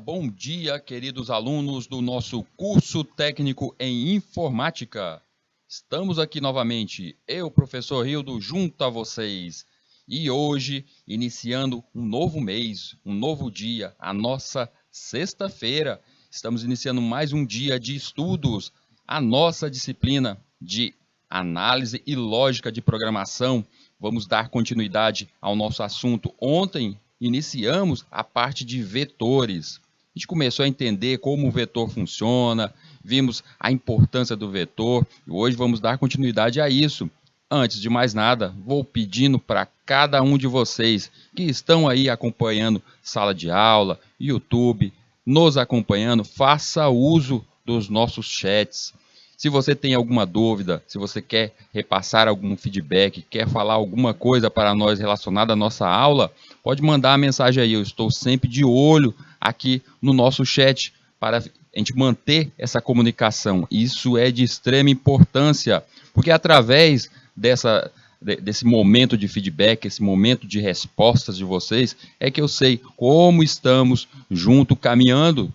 Bom dia, queridos alunos do nosso curso técnico em informática. Estamos aqui novamente, eu, professor Rildo, junto a vocês. E hoje, iniciando um novo mês, um novo dia, a nossa sexta-feira, estamos iniciando mais um dia de estudos, a nossa disciplina de análise e lógica de programação. Vamos dar continuidade ao nosso assunto. Ontem, iniciamos a parte de vetores. A gente começou a entender como o vetor funciona, vimos a importância do vetor e hoje vamos dar continuidade a isso. Antes de mais nada, vou pedindo para cada um de vocês que estão aí acompanhando sala de aula, YouTube, nos acompanhando, faça uso dos nossos chats. Se você tem alguma dúvida, se você quer repassar algum feedback, quer falar alguma coisa para nós relacionada à nossa aula, pode mandar a mensagem aí. Eu estou sempre de olho aqui no nosso chat para a gente manter essa comunicação. Isso é de extrema importância, porque através desse momento de feedback, esse momento de respostas de vocês, é que eu sei como estamos junto caminhando.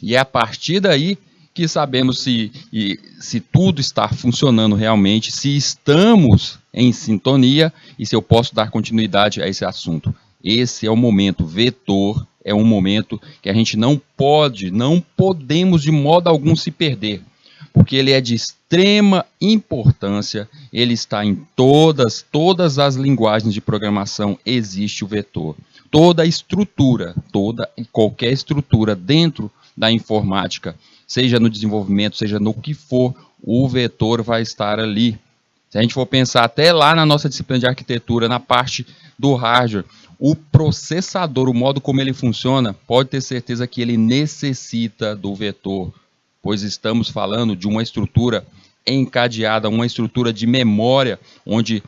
E é a partir daí que sabemos se tudo está funcionando realmente, se estamos em sintonia e se eu posso dar continuidade a esse assunto. Esse é o momento vetor, é um momento que a gente não podemos de modo algum se perder, porque ele é de extrema importância, ele está em todas as linguagens de programação existe o vetor. Toda e qualquer estrutura dentro da informática, seja no desenvolvimento, seja no que for, o vetor vai estar ali. Se a gente for pensar até lá na nossa disciplina de arquitetura, na parte do hardware, o processador, o modo como ele funciona, pode ter certeza que ele necessita do vetor, pois estamos falando de uma estrutura encadeada, uma estrutura de memória, onde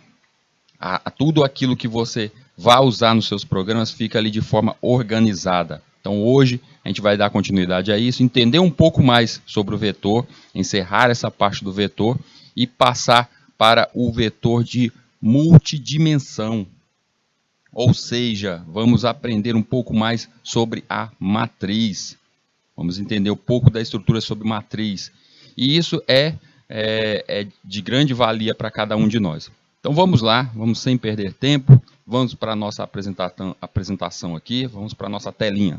tudo aquilo que você vai usar nos seus programas fica ali de forma organizada. Então hoje a gente vai dar continuidade a isso, entender um pouco mais sobre o vetor, encerrar essa parte do vetor e passar para o vetor de multidimensão. Ou seja, vamos aprender um pouco mais sobre a matriz. Vamos entender um pouco da estrutura sobre matriz. E isso é de grande valia para cada um de nós. Então vamos lá, vamos sem perder tempo, vamos para a nossa apresentação aqui, vamos para a nossa telinha.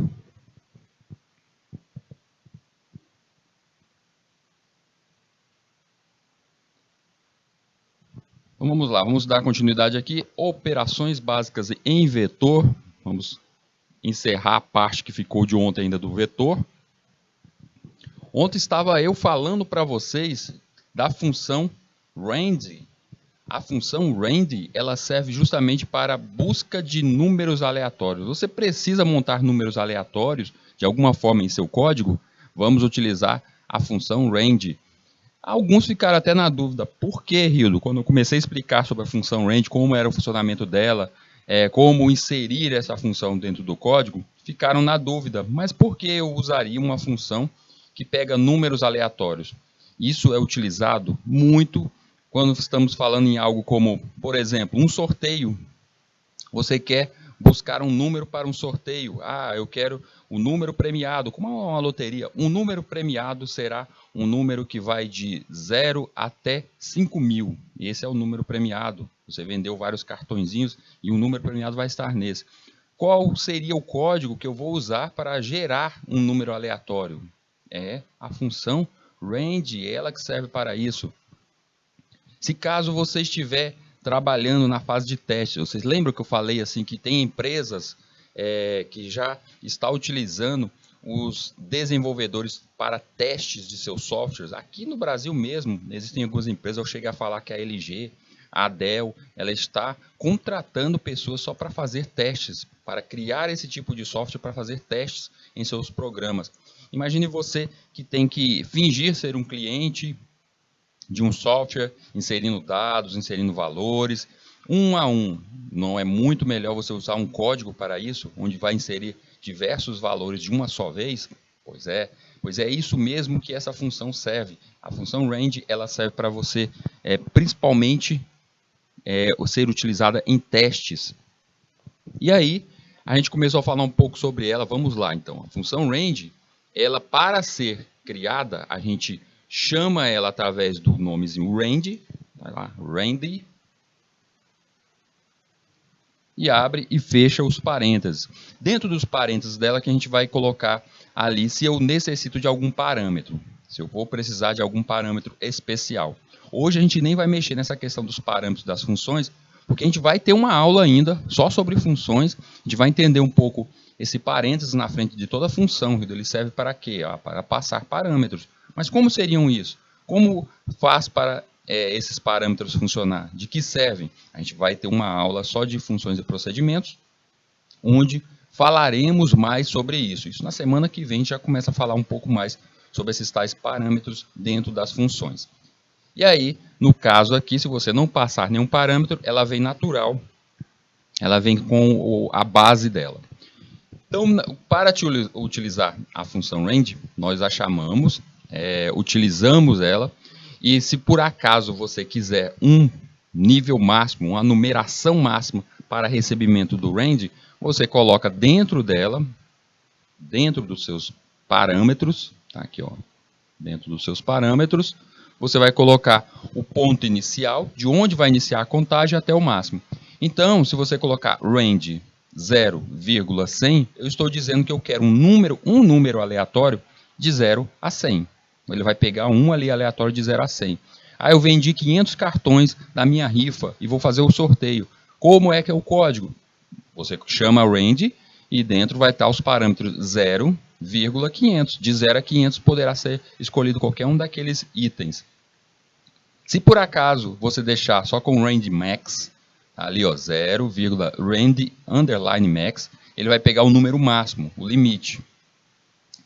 Então vamos lá, vamos dar continuidade aqui, operações básicas em vetor, vamos encerrar a parte que ficou de ontem ainda do vetor. Ontem estava eu falando para vocês da função range. A função range, ela serve justamente para busca de números aleatórios. Você precisa montar números aleatórios de alguma forma em seu código? Vamos utilizar a função range. Alguns ficaram até na dúvida, por que, Rildo? Quando eu comecei a explicar sobre a função range, como era o funcionamento dela, como inserir essa função dentro do código, ficaram na dúvida, mas por que eu usaria uma função que pega números aleatórios? Isso é utilizado muito quando estamos falando em algo como, por exemplo, um sorteio. Você quer buscar um número para um sorteio. Eu quero o número premiado, como uma loteria. Um número premiado será um número que vai de 0 até 5.000. Esse é o número premiado. Você vendeu vários cartõezinhos e o número premiado vai estar nesse. Qual seria o código que eu vou usar para gerar um número aleatório? É a função range, ela que serve para isso. Se caso você estiver trabalhando na fase de teste, vocês lembram que eu falei assim que tem empresas que já estão utilizando os desenvolvedores para testes de seus softwares? Aqui no Brasil mesmo, existem algumas empresas, eu cheguei a falar que a LG, a Dell, ela está contratando pessoas só para fazer testes, para criar esse tipo de software para fazer testes em seus programas. Imagine você que tem que fingir ser um cliente de um software, inserindo dados, inserindo valores, um a um. Não é muito melhor você usar um código para isso, onde vai inserir diversos valores de uma só vez? Pois é isso mesmo que essa função serve. A função range, ela serve para você, principalmente, ser utilizada em testes. E aí, A gente começou a falar um pouco sobre ela, vamos lá então. A função range, ela para ser criada, a gente chama ela através do nomezinho range, vai lá, range, e abre e fecha os parênteses. Dentro dos parênteses dela que a gente vai colocar ali se eu necessito de algum parâmetro, se eu vou precisar de algum parâmetro especial. Hoje a gente nem vai mexer nessa questão dos parâmetros das funções, porque a gente vai ter uma aula ainda só sobre funções, a gente vai entender um pouco esse parênteses na frente de toda função, ele serve para quê? Para passar parâmetros. Mas como seriam isso? Como faz para esses parâmetros funcionar? De que servem? A gente vai ter uma aula só de funções e procedimentos, onde falaremos mais sobre isso. Isso na semana que vem já começa a falar um pouco mais sobre esses tais parâmetros dentro das funções. E aí, no caso aqui, se você não passar nenhum parâmetro, ela vem natural, ela vem com a base dela. Então, para utilizar a função range, nós a chamamos, utilizamos ela, e se por acaso você quiser um nível máximo, uma numeração máxima para recebimento do range, você coloca dentro dela, dentro dos seus parâmetros, tá aqui, ó, dentro dos seus parâmetros, você vai colocar o ponto inicial, de onde vai iniciar a contagem até o máximo. Então, se você colocar range 0,100, eu estou dizendo que eu quero um número aleatório de 0 a 100. Ele vai pegar um ali aleatório de 0 a 100. Aí eu vendi 500 cartões da minha rifa e vou fazer o sorteio. Como é que é o código? Você chama range e dentro vai estar os parâmetros 0,500. De 0 a 500 poderá ser escolhido qualquer um daqueles itens. Se por acaso você deixar só com range max, ali ó, 0,range underline max, ele vai pegar o número máximo, o limite.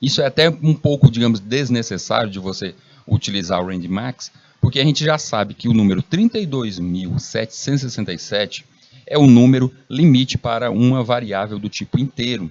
Isso é até um pouco, digamos, desnecessário de você utilizar o range max, porque a gente já sabe que o número 32.767 é o número limite para uma variável do tipo inteiro.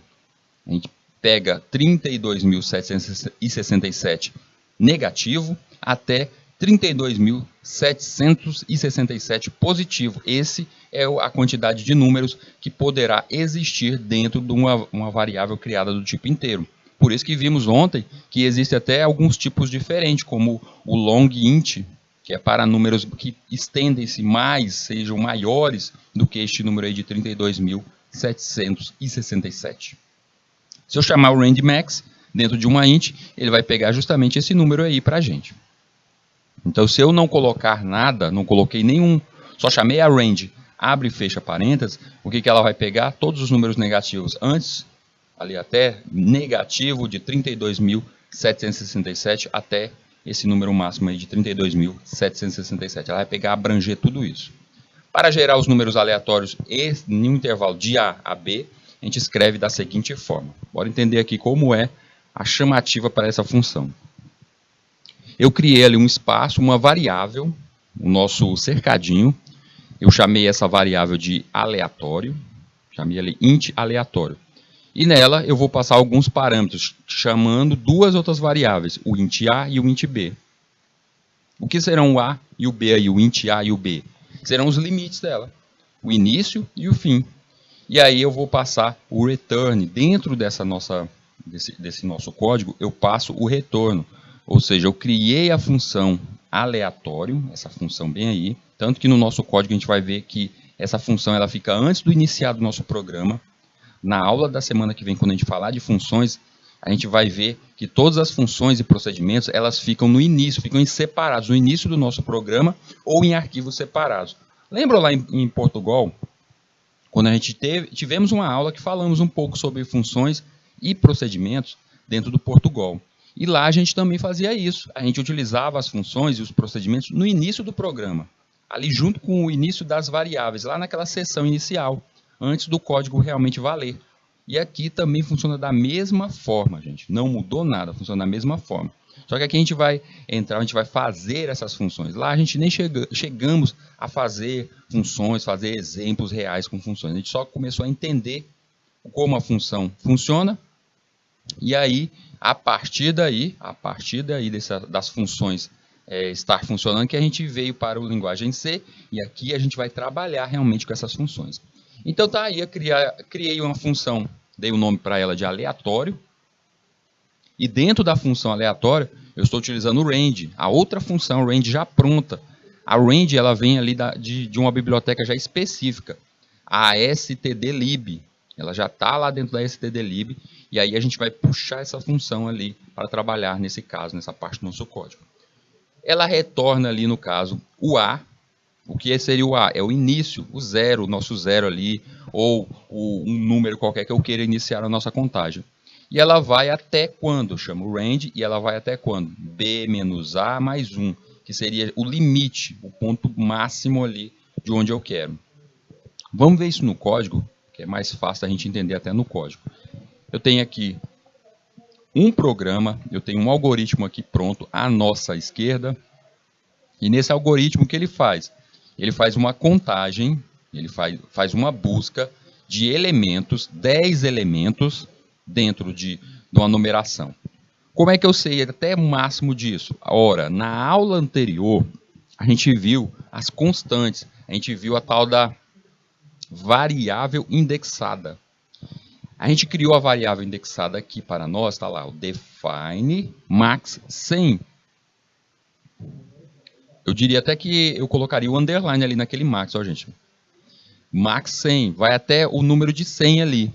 A gente pega 32.767 negativo até 32.767 positivo. Esse é a quantidade de números que poderá existir dentro de uma variável criada do tipo inteiro. Por isso que vimos ontem que existe até alguns tipos diferentes, como o long int, que é para números que estendem-se mais, sejam maiores do que este número aí de 32.767. Se eu chamar o range max dentro de uma int, ele vai pegar justamente esse número aí para a gente. Então, se eu não colocar nada, não coloquei nenhum, só chamei a range, abre e fecha parênteses, o que ela vai pegar? Todos os números negativos antes, ali até negativo de 32.767 até esse número máximo aí de 32.767. Ela vai pegar, abranger tudo isso. Para gerar os números aleatórios em um intervalo de A a B, a gente escreve da seguinte forma. Bora entender aqui como é a chamativa para essa função. Eu criei ali um espaço, uma variável, o nosso cercadinho. Eu chamei essa variável de aleatório, chamei ali int aleatório. E nela eu vou passar alguns parâmetros, chamando duas outras variáveis, o int A e o int B. O que serão o A e o B aí, o int A e o B? Serão os limites dela, o início e o fim. E aí eu vou passar o return. Dentro desse nosso código, eu passo o retorno. Ou seja, eu criei a função aleatório, essa função bem aí. Tanto que no nosso código a gente vai ver que essa função ela fica antes do iniciar do nosso programa. Na aula da semana que vem, quando a gente falar de funções, a gente vai ver que todas as funções e procedimentos, elas ficam no início, ficam separados, no início do nosso programa ou em arquivos separados. Lembra lá em Portugal, quando a gente tivemos uma aula que falamos um pouco sobre funções e procedimentos dentro do Portugal. E lá a gente também fazia isso. A gente utilizava as funções e os procedimentos no início do programa, ali junto com o início das variáveis, lá naquela seção inicial, antes do código realmente valer. E aqui também funciona da mesma forma, gente. Não mudou nada, funciona da mesma forma. Só que aqui a gente vai entrar, a gente vai fazer essas funções. Lá a gente nem chegamos a fazer funções, fazer exemplos reais com funções. A gente só começou a entender como a função funciona. E aí, a partir daí das funções estar funcionando, que a gente veio para o linguagem C. E aqui a gente vai trabalhar realmente com essas funções. Então tá aí, criei uma função, dei o nome para ela de aleatório, e dentro da função aleatória, eu estou utilizando o range, a outra função, range já pronta. A range ela vem ali de uma biblioteca já específica, a stdlib. Ela já está lá dentro da stdlib, e aí a gente vai puxar essa função ali para trabalhar nesse caso, nessa parte do nosso código. Ela retorna ali, no caso, o A. O que seria o A? É o início, o zero, o nosso zero ali, ou um número qualquer que eu queira iniciar a nossa contagem. E ela vai até quando? Chama o range, e ela vai até quando? B menos A mais 1, que seria o limite, o ponto máximo ali de onde eu quero. Vamos ver isso no código, que é mais fácil a gente entender até no código. Eu tenho aqui um programa, eu tenho um algoritmo aqui pronto à nossa esquerda, e nesse algoritmo o que ele faz? Ele faz uma contagem, ele faz uma busca de elementos, 10 elementos, dentro de uma numeração. Como é que eu sei até o máximo disso? Ora, na aula anterior, a gente viu as constantes, a gente viu a tal da variável indexada. A gente criou a variável indexada aqui para nós, está lá, o define max 100. Eu diria até que eu colocaria o underline ali naquele max, ó, gente. Max 100, vai até o número de 100 ali.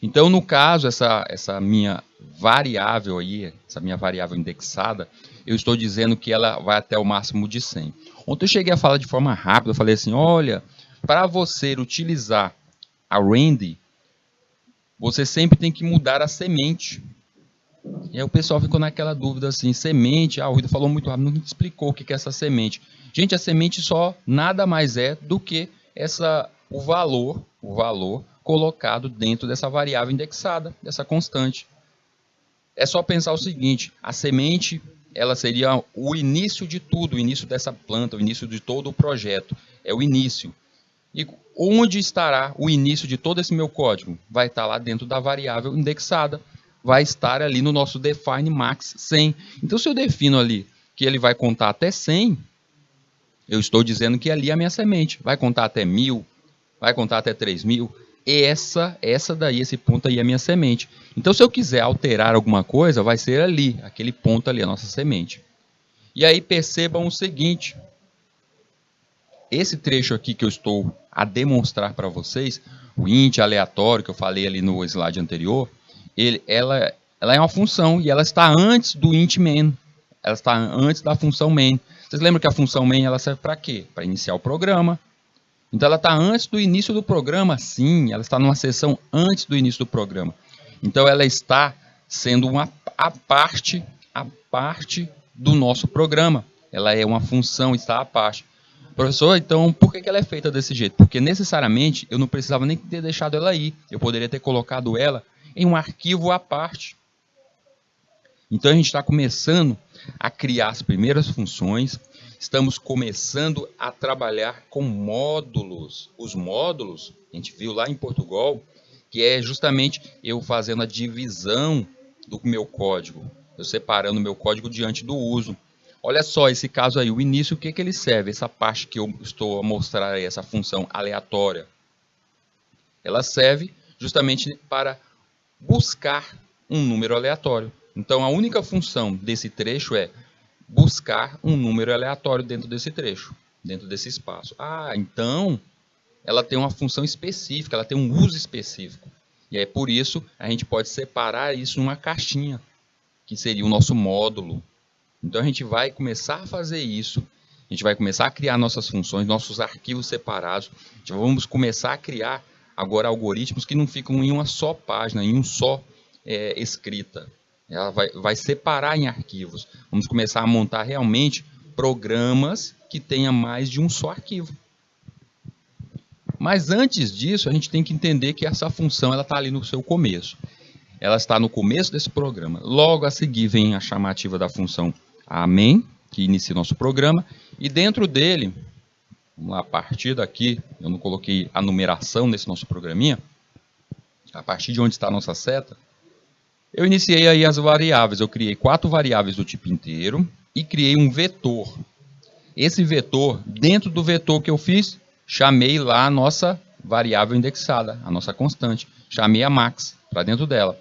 Então, no caso, essa minha variável aí, essa minha variável indexada, eu estou dizendo que ela vai até o máximo de 100. Ontem eu cheguei a falar de forma rápida, eu falei assim, olha, para você utilizar a range, você sempre tem que mudar a semente. E aí o pessoal ficou naquela dúvida assim, semente, o Rui falou muito rápido, não explicou o que é essa semente. Gente, a semente só nada mais é do que o valor colocado dentro dessa variável indexada, dessa constante. É só pensar o seguinte, a semente, ela seria o início de tudo, o início dessa planta, o início de todo o projeto, é o início. E onde estará o início de todo esse meu código? Vai estar lá dentro da variável indexada, vai estar ali no nosso define max 100. Então, se eu defino ali que ele vai contar até 100, eu estou dizendo que ali é a minha semente. Vai contar até 1000, vai contar até 3000. Esse ponto aí é a minha semente. Então, se eu quiser alterar alguma coisa, vai ser ali, aquele ponto ali, a nossa semente. E aí percebam o seguinte, esse trecho aqui que eu estou a demonstrar para vocês, o int aleatório que eu falei ali no slide anterior, ela é uma função e ela está antes do int main. Ela está antes da função main. Vocês lembram que a função main ela serve para quê? Para iniciar o programa. Então ela está antes do início do programa? Sim, ela está numa seção antes do início do programa. Então ela está sendo a parte do nosso programa. Ela é uma função, está à parte. Professor, então por que ela é feita desse jeito? Porque necessariamente eu não precisava nem ter deixado ela aí. Eu poderia ter colocado ela em um arquivo à parte. Então a gente está começando a criar as primeiras funções. Estamos começando a trabalhar com módulos. Os módulos, a gente viu lá em Portugal, que é justamente eu fazendo a divisão do meu código. Eu separando o meu código diante do uso. Olha só, esse caso aí, o início, o que ele serve? Essa parte que eu estou a mostrar aí, essa função aleatória. Ela serve justamente para buscar um número aleatório. Então, a única função desse trecho é buscar um número aleatório dentro desse trecho, dentro desse espaço. Então, ela tem uma função específica, ela tem um uso específico. E é por isso a gente pode separar isso numa caixinha, que seria o nosso módulo. Então, a gente vai começar a fazer isso. A gente vai começar a criar nossas funções, nossos arquivos separados. Vamos começar a criar agora algoritmos que não ficam em uma só página, em um só escrita. Ela vai separar em arquivos. Vamos começar a montar realmente programas que tenham mais de um só arquivo. Mas antes disso, a gente tem que entender que essa função está ali no seu começo. Ela está no começo desse programa. Logo a seguir vem a chamativa da função main, que inicia o nosso programa. E dentro dele, a partir daqui, eu não coloquei a numeração nesse nosso programinha, a partir de onde está a nossa seta, eu iniciei aí as variáveis. Eu criei 4 variáveis do tipo inteiro e criei um vetor. Esse vetor, dentro do vetor que eu fiz, chamei lá a nossa variável indexada, a nossa constante. Chamei a max para dentro dela.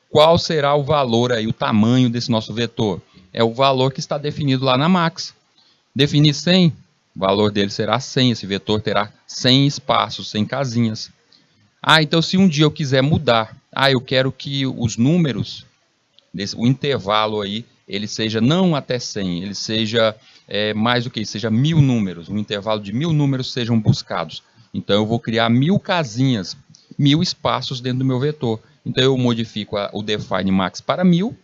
Qual será o valor aí, o tamanho desse nosso vetor? É o valor que está definido lá na max. Definir 100, o valor dele será 100, esse vetor terá 100 espaços, 100 casinhas. Então se um dia eu quiser mudar, eu quero que os números, o intervalo aí, ele seja não até 100, ele seja mais do que isso, seja 1000 números, um intervalo de 1000 números sejam buscados. Então eu vou criar 1000 casinhas, 1000 espaços dentro do meu vetor. Então eu modifico o define max para 1000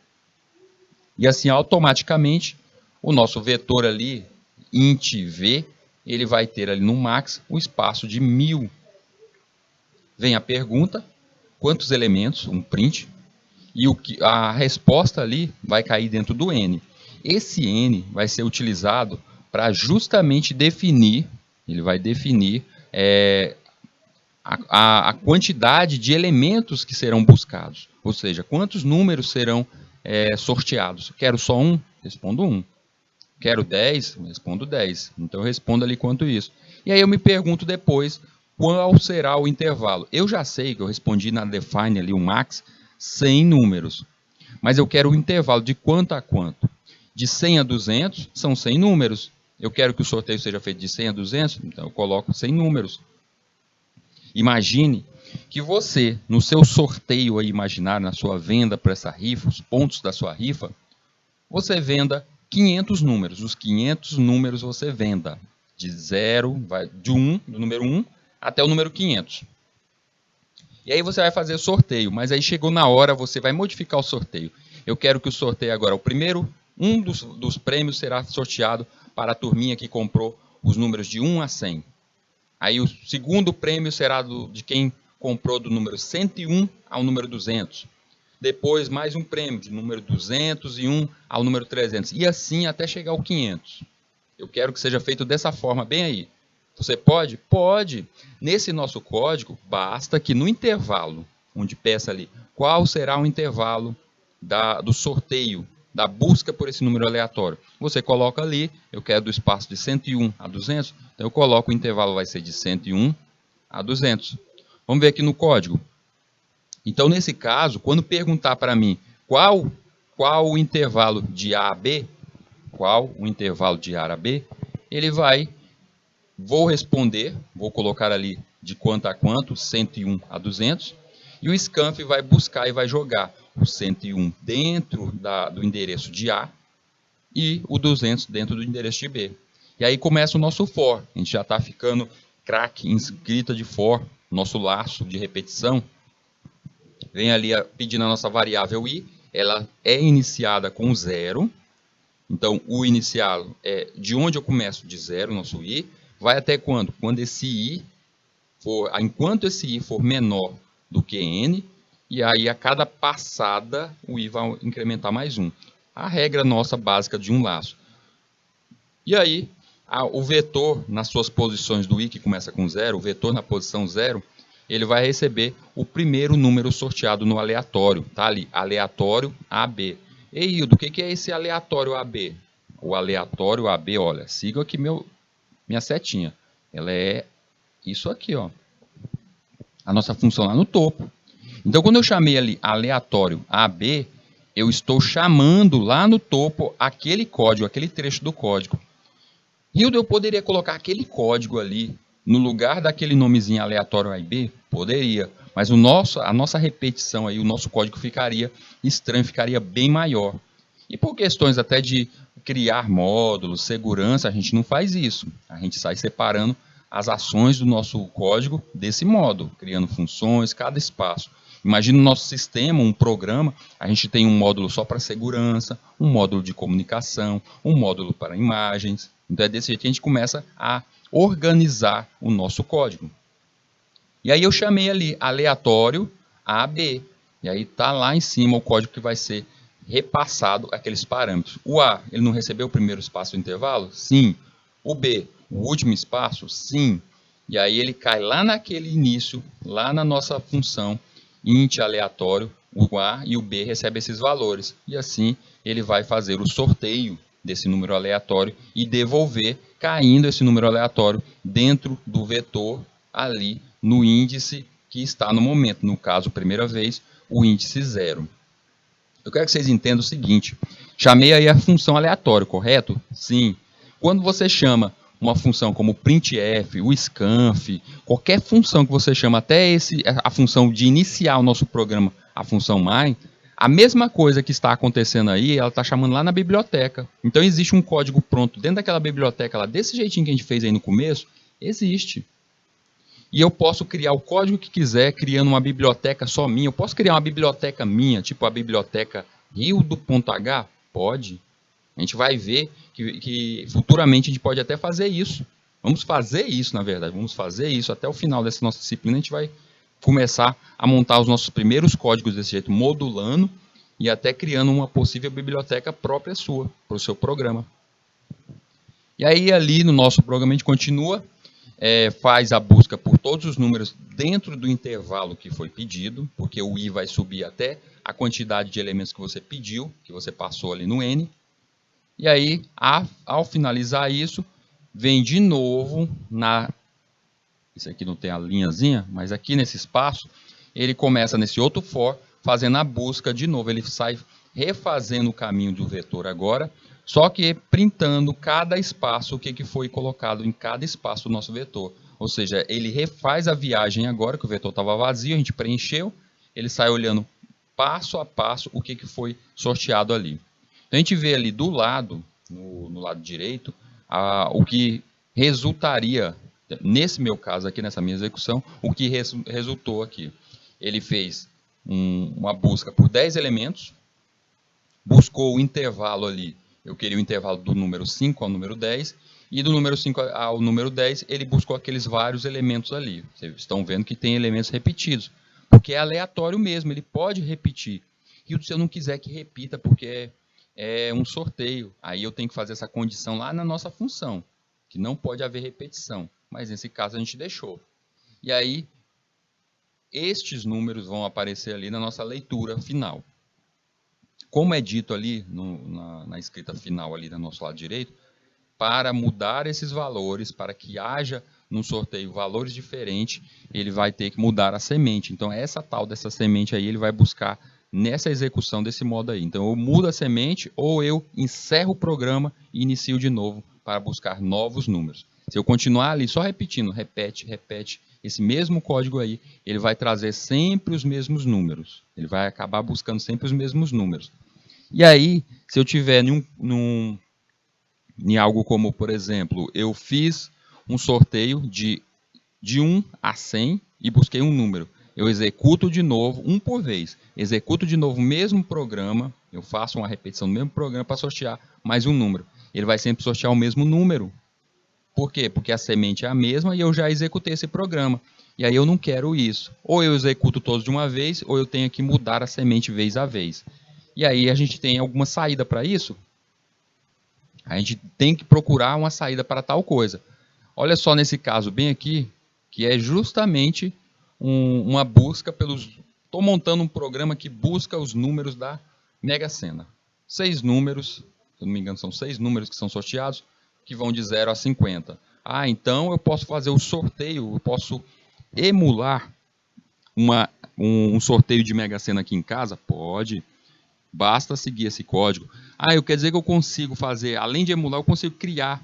e assim automaticamente o nosso vetor ali, int v, ele vai ter ali no max um espaço de 1000. Vem a pergunta, quantos elementos, um print, e a resposta ali vai cair dentro do n. Esse n vai ser utilizado para justamente definir, ele vai definir a quantidade de elementos que serão buscados, ou seja, quantos números serão sorteados. Quero só um? Respondo 1. Quero 10? Respondo 10. Então eu respondo ali quanto isso. E aí eu me pergunto depois qual será o intervalo. Eu já sei que eu respondi na define ali o max 100 números, mas eu quero o intervalo de quanto a quanto. De 100 a 200 são 100 números. Eu quero que o sorteio seja feito de 100 a 200, então eu coloco 100 números. Imagine que você, no seu sorteio aí imaginário, na sua venda para essa rifa, os pontos da sua rifa, você venda 500 números. Os 500 números você venda de 0, do número 1 até o número 500. E aí você vai fazer o sorteio, mas aí chegou na hora, você vai modificar o sorteio. Eu quero que o sorteio agora, o primeiro, um dos prêmios será sorteado para a turminha que comprou os números de 1 a 100. Aí o segundo prêmio será de quem comprou do número 101 ao número 200. Depois mais um prêmio de número 201 ao número 300. E assim até chegar ao 500. Eu quero que seja feito dessa forma, bem aí. Você pode? Pode. Nesse nosso código, basta que no intervalo, onde peça ali, qual será o intervalo do sorteio, da busca por esse número aleatório. Você coloca ali, eu quero do espaço de 101 a 200, então eu coloco o intervalo vai ser de 101 a 200. Vamos ver aqui no código. Então, nesse caso, quando perguntar para mim qual o intervalo de A a B, vou responder, vou colocar ali de quanto a quanto, 101 a 200, e o scanf vai buscar e vai jogar o 101 dentro do endereço de A e o 200 dentro do endereço de B. E aí começa o nosso for. A gente já está ficando craque em escrita de for, nosso laço de repetição. Vem ali pedindo a nossa variável i, ela é iniciada com 0. Então, o inicial é de onde eu começo de 0, nosso i, vai até quando? Quando esse i enquanto esse i for menor do que n, e aí a cada passada o i vai incrementar mais 1. A regra nossa básica de um laço. E aí, o vetor nas suas posições do i, que começa com 0, o vetor na posição 0, ele vai receber o primeiro número sorteado no aleatório. Tá ali, aleatório AB. Ei, Hildo, o que é esse aleatório AB? O aleatório AB, olha, siga aqui minha setinha. Ela é isso aqui, ó. A nossa função lá no topo. Então, quando eu chamei ali aleatório AB, eu estou chamando lá no topo aquele código, aquele trecho do código. Hildo, eu poderia colocar aquele código ali no lugar daquele nomezinho aleatório A e B? Poderia, mas a nossa repetição aí, o nosso código ficaria estranho, ficaria bem maior. E por questões até de criar módulos, segurança, a gente não faz isso. A gente sai separando as ações do nosso código desse modo, criando funções, cada espaço. Imagina o nosso sistema, um programa, a gente tem um módulo só para segurança, um módulo de comunicação, um módulo para imagens. Então é desse jeito que a gente começa a organizar o nosso código. E aí eu chamei ali aleatório AB. E aí está lá em cima o código que vai ser repassado aqueles parâmetros. O A, ele não recebeu o primeiro espaço do intervalo? Sim. O B, o último espaço? Sim. E aí ele cai lá naquele início, lá na nossa função int aleatório, o A e o B recebem esses valores. E assim ele vai fazer o sorteio desse número aleatório e devolver caindo esse número aleatório dentro do vetor ali no índice que está no momento. No caso, primeira vez, o índice 0. Eu quero que vocês entendam o seguinte. Chamei aí a função aleatória, correto? Sim. Quando você chama uma função como printf, o scanf, qualquer função que você chama, até a função de iniciar o nosso programa, a função main, a mesma coisa que está acontecendo aí, ela está chamando lá na biblioteca. Então existe um código pronto dentro daquela biblioteca lá, desse jeitinho que a gente fez aí no começo, existe. E eu posso criar o código que quiser, criando uma biblioteca só minha. Eu posso criar uma biblioteca minha, tipo a biblioteca rio.h? Pode. A gente vai ver que futuramente a gente pode até fazer isso. Vamos fazer isso, na verdade. Vamos fazer isso até o final dessa nossa disciplina. A gente vai começar a montar os nossos primeiros códigos desse jeito, modulando e até criando uma possível biblioteca própria sua, para o seu programa. E aí ali no nosso programa a gente continua, faz a busca por todos os números dentro do intervalo que foi pedido, porque o i vai subir até a quantidade de elementos que você pediu, que você passou ali no n. E aí, ao finalizar isso, vem de novo isso aqui não tem a linhazinha, mas aqui nesse espaço, ele começa nesse outro for, fazendo a busca de novo. Ele sai refazendo o caminho do vetor agora, só que printando cada espaço, o que foi colocado em cada espaço do nosso vetor. Ou seja, ele refaz a viagem agora, que o vetor estava vazio, a gente preencheu, ele sai olhando passo a passo o que foi sorteado ali. Então, a gente vê ali do lado, no lado direito, o que resultaria, nesse meu caso aqui, nessa minha execução, o que resultou aqui. Ele fez uma busca por 10 elementos, buscou o intervalo ali, eu queria o intervalo do número 5 ao número 10, e do número 5 ao número 10, ele buscou aqueles vários elementos ali. Vocês estão vendo que tem elementos repetidos, porque é aleatório mesmo, ele pode repetir. E se eu não quiser que repita, porque é um sorteio, aí eu tenho que fazer essa condição lá na nossa função, que não pode haver repetição, mas nesse caso a gente deixou. E aí, estes números vão aparecer ali na nossa leitura final. Como é dito ali na escrita final ali do nosso lado direito, para mudar esses valores, para que haja no sorteio valores diferentes, ele vai ter que mudar a semente. Então, essa tal dessa semente aí, ele vai buscar nessa execução desse modo aí. Então, eu mudo a semente ou eu encerro o programa e inicio de novo para buscar novos números. Se eu continuar ali só repetindo, repete, esse mesmo código aí, ele vai trazer sempre os mesmos números. Ele vai acabar buscando sempre os mesmos números. E aí, se eu tiver em algo como, por exemplo, eu fiz um sorteio de 1 a 100 e busquei um número. Eu executo de novo, um por vez. Executo de novo o mesmo programa, eu faço uma repetição do mesmo programa para sortear mais um número. Ele vai sempre sortear o mesmo número. Por quê? Porque a semente é a mesma e eu já executei esse programa. E aí eu não quero isso. Ou eu executo todos de uma vez, ou eu tenho que mudar a semente vez a vez. E aí a gente tem alguma saída para isso? A gente tem que procurar uma saída para tal coisa. Olha só nesse caso bem aqui, que é justamente uma busca pelos... Estou montando um programa que busca os números da Mega Sena. 6 números, se eu não me engano são 6 números que são sorteados, que vão de 0 a 50. Ah, então eu posso fazer o sorteio, eu posso emular um sorteio de Mega Sena aqui em casa? Pode. Basta seguir esse código. Ah, eu quero dizer que eu consigo fazer, além de emular, eu consigo criar.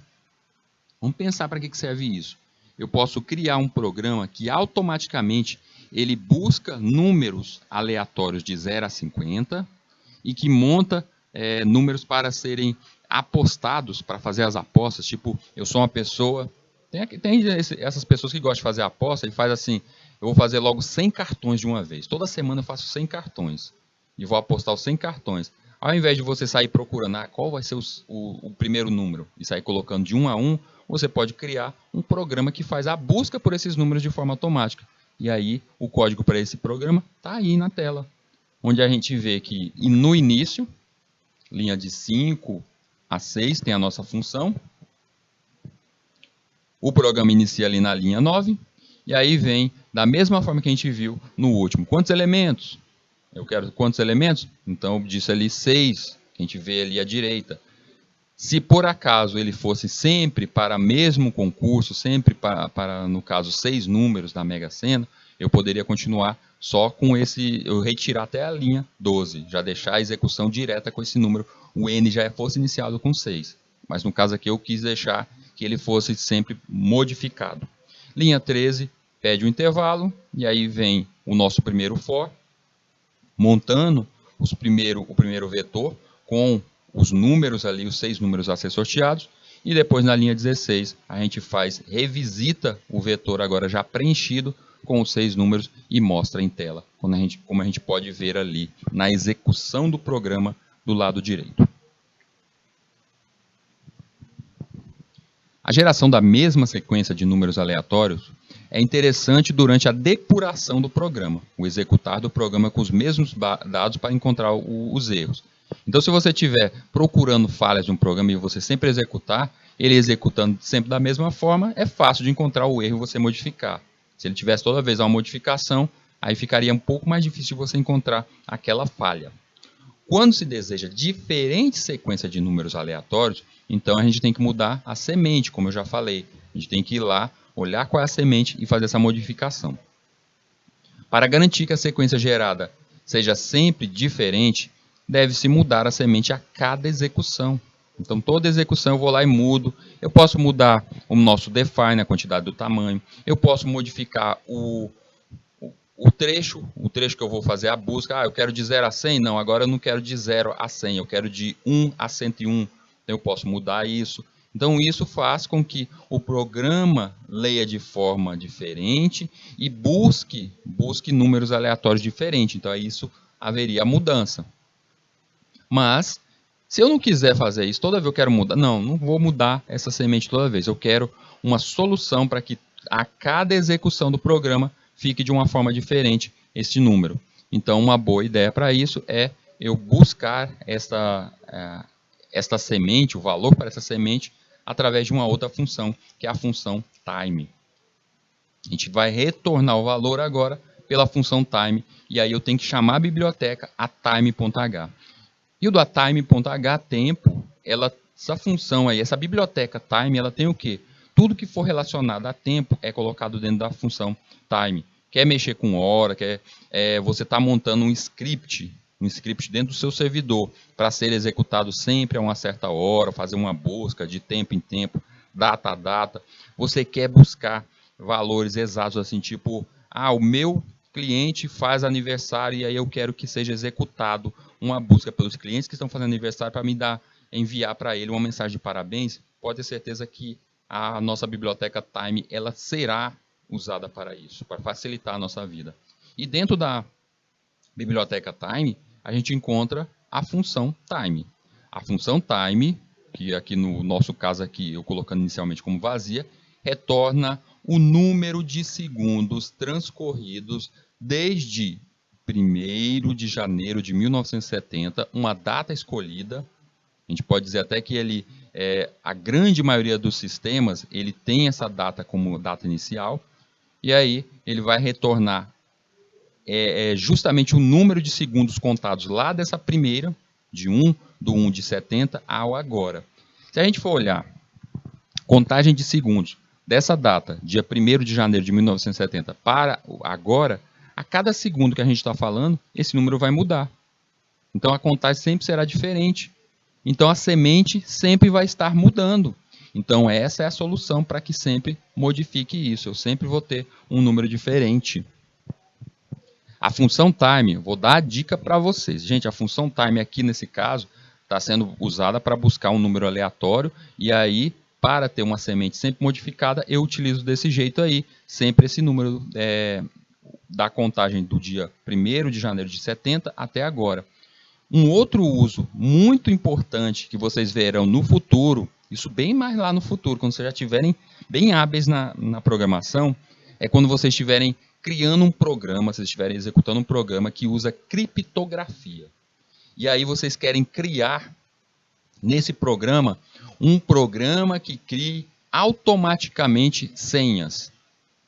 Vamos pensar para que serve isso. Eu posso criar um programa que automaticamente ele busca números aleatórios de 0 a 50 e que monta números para serem apostados, para fazer as apostas. Tipo, eu sou uma pessoa... Tem essas pessoas que gostam de fazer aposta e faz assim, eu vou fazer logo 100 cartões de uma vez. Toda semana eu faço 100 cartões. E vou apostar os 100 cartões. Ao invés de você sair procurando qual vai ser o primeiro número e sair colocando de 1 a 1, você pode criar um programa que faz a busca por esses números de forma automática. E aí, o código para esse programa está aí na tela. Onde a gente vê que no início, linha de 5 a 6, tem a nossa função. O programa inicia ali na linha 9. E aí vem, da mesma forma que a gente viu no último. Quantos elementos? Eu quero quantos elementos? Então, eu disse ali 6, que a gente vê ali à direita. Se por acaso ele fosse sempre para mesmo concurso, sempre para no caso, 6 números da Mega Sena, eu poderia continuar só com eu retirar até a linha 12, já deixar a execução direta com esse número, o N já fosse iniciado com 6. Mas no caso aqui eu quis deixar que ele fosse sempre modificado. Linha 13 pede um intervalo, e aí vem o nosso primeiro for, montando o primeiro vetor com os números ali, os 6 números a ser sorteados, e depois na linha 16 a gente revisita o vetor agora já preenchido com os 6 números e mostra em tela, como a gente pode ver ali na execução do programa do lado direito. A geração da mesma sequência de números aleatórios é interessante durante a depuração do programa, o executar do programa com os mesmos dados para encontrar os erros. Então, se você estiver procurando falhas de um programa e você sempre executar, ele executando sempre da mesma forma, é fácil de encontrar o erro e você modificar. Se ele tivesse toda vez uma modificação, aí ficaria um pouco mais difícil de você encontrar aquela falha. Quando se deseja diferente sequência de números aleatórios, então a gente tem que mudar a semente, como eu já falei. A gente tem que ir lá, olhar qual é a semente e fazer essa modificação. Para garantir que a sequência gerada seja sempre diferente, deve-se mudar a semente a cada execução. Então, toda execução eu vou lá e mudo. Eu posso mudar o nosso define, a quantidade do tamanho. Eu posso modificar o trecho que eu vou fazer a busca. Eu quero de 0 a 100? Não, agora eu não quero de 0 a 100, eu quero de 1 a 101. Então, eu posso mudar isso. Então, isso faz com que o programa leia de forma diferente e busque números aleatórios diferentes. Então, isso haveria mudança. Mas, se eu não quiser fazer isso, toda vez eu quero mudar. Não vou mudar essa semente toda vez. Eu quero uma solução para que a cada execução do programa fique de uma forma diferente este número. Então, uma boa ideia para isso é eu buscar esta semente, o valor para essa semente, através de uma outra função, que é a função time. A gente vai retornar o valor agora pela função time, e aí eu tenho que chamar a biblioteca a time.h. E o do time.h, tempo, essa função aí, essa biblioteca time, ela tem o quê? Tudo que for relacionado a tempo é colocado dentro da função time. Quer mexer com hora, você está montando um script dentro do seu servidor para ser executado sempre a uma certa hora, fazer uma busca de tempo em tempo, data a data. Você quer buscar valores exatos, assim, tipo, o meu cliente faz aniversário e aí eu quero que seja executado uma busca pelos clientes que estão fazendo aniversário para enviar para ele uma mensagem de parabéns. Pode ter certeza que a nossa biblioteca Time ela será usada para isso, para facilitar a nossa vida. E dentro da biblioteca Time, a gente encontra a função Time. A função Time, que aqui no nosso caso aqui, eu colocando inicialmente como vazia, retorna o número de segundos transcorridos desde 1º de janeiro de 1970, uma data escolhida. A gente pode dizer até que a grande maioria dos sistemas, ele tem essa data como data inicial, e aí ele vai retornar justamente o número de segundos contados lá dessa primeira, do 1 de 70 ao agora. Se a gente for olhar contagem de segundos dessa data, dia 1º de janeiro de 1970 para agora, a cada segundo que a gente está falando, esse número vai mudar. Então a contagem sempre será diferente. Então a semente sempre vai estar mudando. Então essa é a solução para que sempre modifique isso. Eu sempre vou ter um número diferente. A função time, vou dar a dica para vocês. Gente, a função time aqui nesse caso está sendo usada para buscar um número aleatório e aí, para ter uma semente sempre modificada, eu utilizo desse jeito aí, sempre esse número da contagem do dia 1º de janeiro de 70 até agora. Um outro uso muito importante que vocês verão no futuro, isso bem mais lá no futuro, quando vocês já estiverem bem hábeis na programação, é quando vocês estiverem criando um programa, vocês estiverem executando um programa que usa criptografia. E aí vocês querem criar nesse programa um programa que crie automaticamente senhas.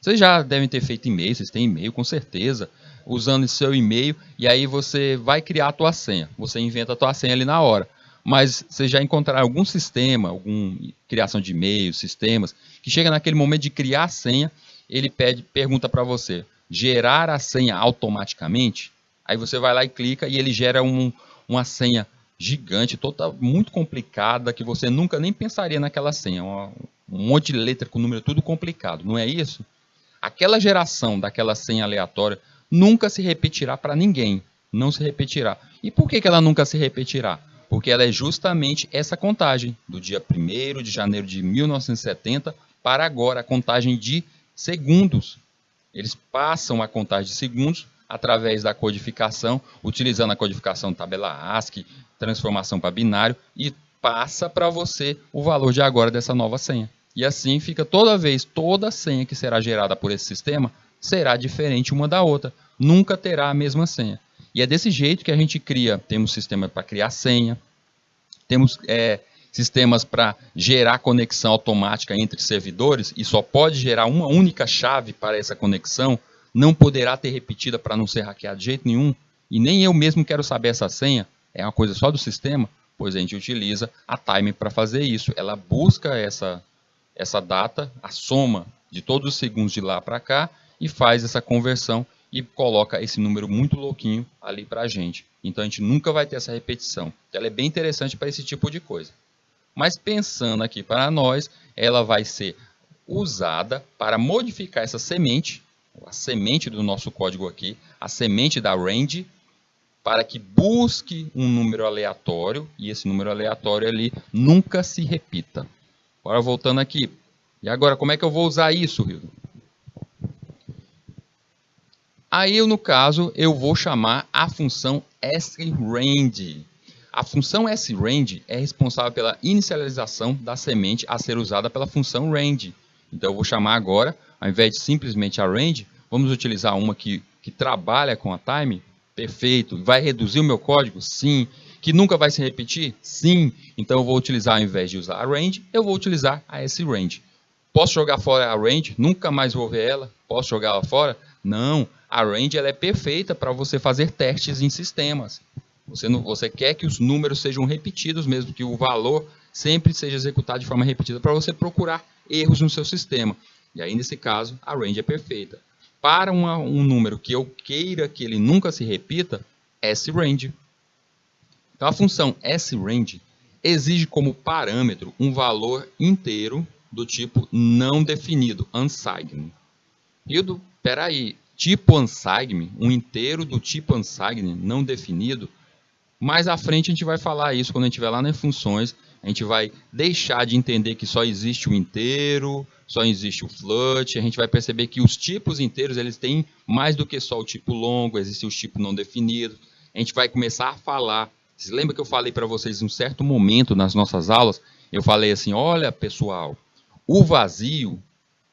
Vocês já devem ter feito e-mail, vocês têm e-mail com certeza, usando esse seu e-mail, e aí você vai criar a tua senha. Você inventa a tua senha ali na hora. Mas você já encontrará algum sistema, alguma criação de e-mails, sistemas, que chega naquele momento de criar a senha, ele pergunta para você, gerar a senha automaticamente? Aí você vai lá e clica e ele gera uma senha gigante, toda muito complicada, que você nunca nem pensaria naquela senha. Um monte de letra com número, tudo complicado, não é isso? Aquela geração daquela senha aleatória nunca se repetirá para ninguém. Não se repetirá. E por que ela nunca se repetirá? Porque ela é justamente essa contagem, do dia 1º de janeiro de 1970 para agora, a contagem de segundos. Eles passam a contagem de segundos através da codificação, utilizando a codificação tabela ASCII, transformação para binário, e passa para você o valor de agora dessa nova senha. E assim fica toda senha que será gerada por esse sistema será diferente uma da outra. Nunca terá a mesma senha. E é desse jeito que a gente cria, temos sistema para criar senha, temos sistemas para gerar conexão automática entre servidores e só pode gerar uma única chave para essa conexão, não poderá ter repetida para não ser hackeado de jeito nenhum, e nem eu mesmo quero saber essa senha, é uma coisa só do sistema, pois a gente utiliza a Time para fazer isso. Ela busca essa data, a soma de todos os segundos de lá para cá, e faz essa conversão e coloca esse número muito louquinho ali para a gente. Então a gente nunca vai ter essa repetição. Ela é bem interessante para esse tipo de coisa. Mas pensando aqui para nós, ela vai ser usada para modificar essa semente, a semente do nosso código aqui, a semente da range, para que busque um número aleatório, e esse número aleatório ali nunca se repita. Agora voltando aqui. E agora, como é que eu vou usar isso, Rildo? Aí, no caso, eu vou chamar a função sRange. A função sRange é responsável pela inicialização da semente a ser usada pela função range. Então, eu vou chamar agora, ao invés de simplesmente a range, vamos utilizar uma que trabalha com a time? Perfeito. Vai reduzir o meu código? Sim. Que nunca vai se repetir? Sim. Então, eu vou utilizar, ao invés de usar a range, eu vou utilizar a sRange. Posso jogar fora a range? Nunca mais vou ver ela? Posso jogar ela fora? Não. A range ela é perfeita para você fazer testes em sistemas. Você quer que os números sejam repetidos mesmo, que o valor sempre seja executado de forma repetida para você procurar erros no seu sistema. E aí, nesse caso, a range é perfeita. Para um número que eu queira que ele nunca se repita, sRange. Então, a função sRange exige como parâmetro um valor inteiro do tipo não definido, unsigned. Hildo, peraí, tipo unsigned, um inteiro do tipo unsigned, não definido? Mais à frente a gente vai falar isso quando a gente estiver lá nas funções. A gente vai deixar de entender que só existe o inteiro, só existe o float. A gente vai perceber que os tipos inteiros eles têm mais do que só o tipo longo, existem os tipos não definidos. A gente vai começar a falar. Vocês lembram que eu falei para vocês em um certo momento nas nossas aulas? Eu falei assim, olha pessoal, o vazio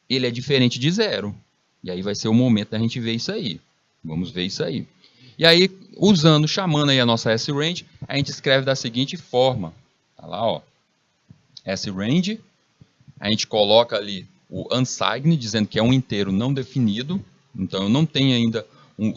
ele é diferente de zero. E aí vai ser o momento da gente ver isso aí. Vamos ver isso aí. E aí, chamando aí a nossa sRange, a gente escreve da seguinte forma. Tá lá, ó. sRange, a gente coloca ali o unsigned, dizendo que é um inteiro não definido. Então, eu não tenho ainda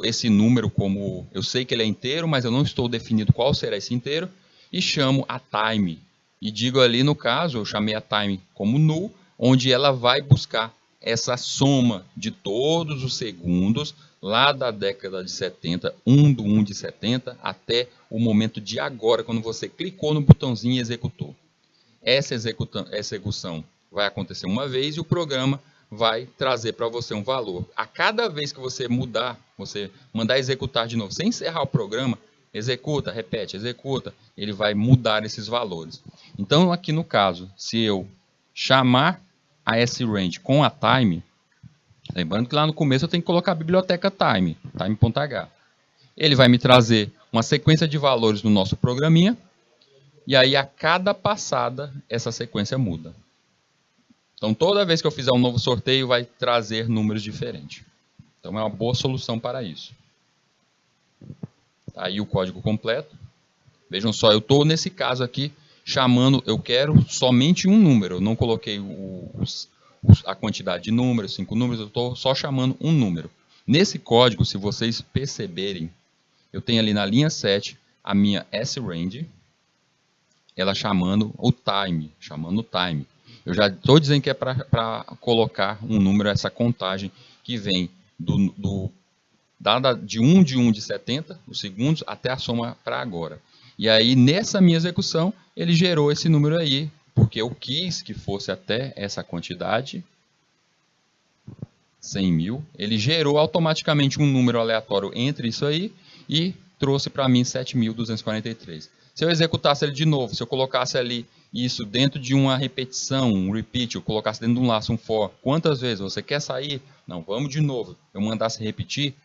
esse número como... Eu sei que ele é inteiro, mas eu não estou definido qual será esse inteiro. E chamo a time. E digo ali, no caso, eu chamei a time como null, onde ela vai buscar essa soma de todos os segundos lá da década de 70, 1 do 1 de 70, até o momento de agora, quando você clicou no botãozinho e executou. Essa execução vai acontecer uma vez e o programa vai trazer para você um valor. A cada vez que você você mandar executar de novo, sem encerrar o programa, executa, repete, executa, ele vai mudar esses valores. Então, aqui no caso, se eu chamar a sRange com a time, lembrando que lá no começo eu tenho que colocar a biblioteca time.h. Ele vai me trazer uma sequência de valores no nosso programinha, e aí a cada passada essa sequência muda. Então toda vez que eu fizer um novo sorteio vai trazer números diferentes. Então é uma boa solução para isso. Tá aí o código completo. Vejam só, eu estou nesse caso aqui chamando, eu quero somente um número, eu não coloquei a quantidade de números, 5 números, eu estou só chamando um número. Nesse código, se vocês perceberem, eu tenho ali na linha 7 a minha sRange, ela chamando o time. Eu já estou dizendo que é para colocar um número, essa contagem que vem dada de 1 de 70, os segundos, até a soma para agora. E aí, nessa minha execução, ele gerou esse número aí, porque eu quis que fosse até essa quantidade, 100 mil. Ele gerou automaticamente um número aleatório entre isso aí e trouxe para mim 7.243. Se eu executasse ele de novo, se eu colocasse ali isso dentro de uma repetição, um repeat, eu colocasse dentro de um laço, um for, quantas vezes você quer sair? Não, vamos de novo. Eu mandasse repetir,